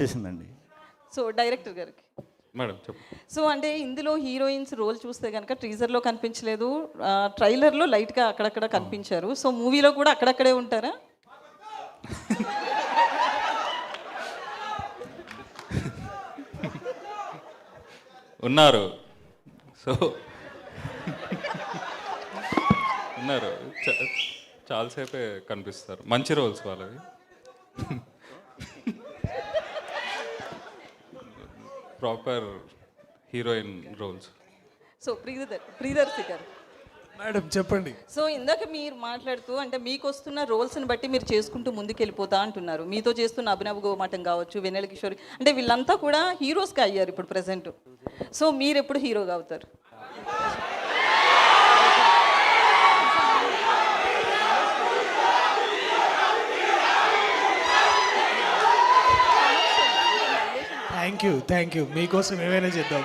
చేసిందండి. So director గారికి madam చెప్పు. సో అంటే ఇందులో హీరోయిన్స్ రోల్ చూస్తే కనుక టీజర్లో కనిపించలేదు, ట్రైలర్లో లైట్గా అక్కడక్కడ కనిపించారు. సో మూవీలో కూడా అక్కడక్కడే ఉంటారా? ఉన్నారు. సో ఉన్నారు, చాలాసేపే కనిపిస్తారు. మంచి రోల్స్ వాళ్ళవి. Proper heroine roles. So Priyadarshi garu madam చెప్పండి. సో ఇందాక మీరు మాట్లాడుతూ అంటే మీకు వస్తున్న రోల్స్ని బట్టి మీరు చేసుకుంటూ ముందుకు వెళ్ళిపోతా అంటున్నారు. మీతో చేస్తున్న అభినవ్ గోమాటం కావచ్చు, వెన్నెల కిషోర్, అంటే వీళ్ళంతా కూడా హీరోస్గా అయ్యారు ఇప్పుడు ప్రజెంట్. సో మీరు ఎప్పుడు హీరోగా అవుతారు? థ్యాంక్ యూ మీకోసం ఏమైనా చేద్దాం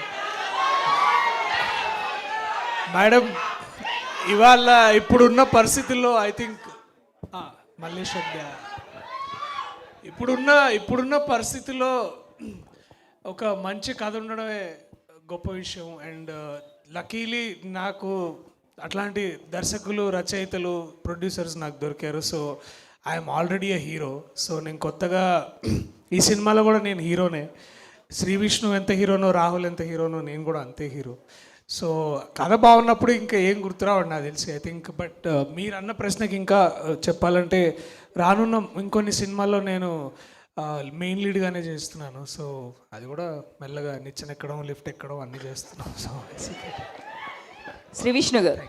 మేడం. ఇవాళ ఇప్పుడున్న పరిస్థితుల్లో ఐ థింక్ మల్లేష్ ఇప్పుడున్న పరిస్థితుల్లో ఒక మంచి కథ ఉండడమే గొప్ప విషయం. అండ్ లక్కీలీ నాకు అట్లాంటి దర్శకులు, రచయితలు, ప్రొడ్యూసర్స్ నాకు దొరికారు. So I'm already a hero. So నేను కొత్తగా ఈ సినిమాలో కూడా నేను హీరోనే. శ్రీ విష్ణు ఎంత హీరోనో, రాహుల్ ఎంత హీరోనో, నేను కూడా అంతే హీరో. సో కథ బాగున్నప్పుడు ఇంకా ఏం గుర్తురావండి నాకు తెలిసి ఐ థింక్. బట్ మీరు అన్న ప్రశ్నకి ఇంకా చెప్పాలంటే రానున్న ఇంకొన్ని సినిమాల్లో నేను మెయిన్ లీడ్గానే చేస్తున్నాను. సో అది కూడా మెల్లగా నిచ్చెన ఎక్కడం, లిఫ్ట్ ఎక్కడం అన్నీ చేస్తున్నాను. సో శ్రీ విష్ణు గారు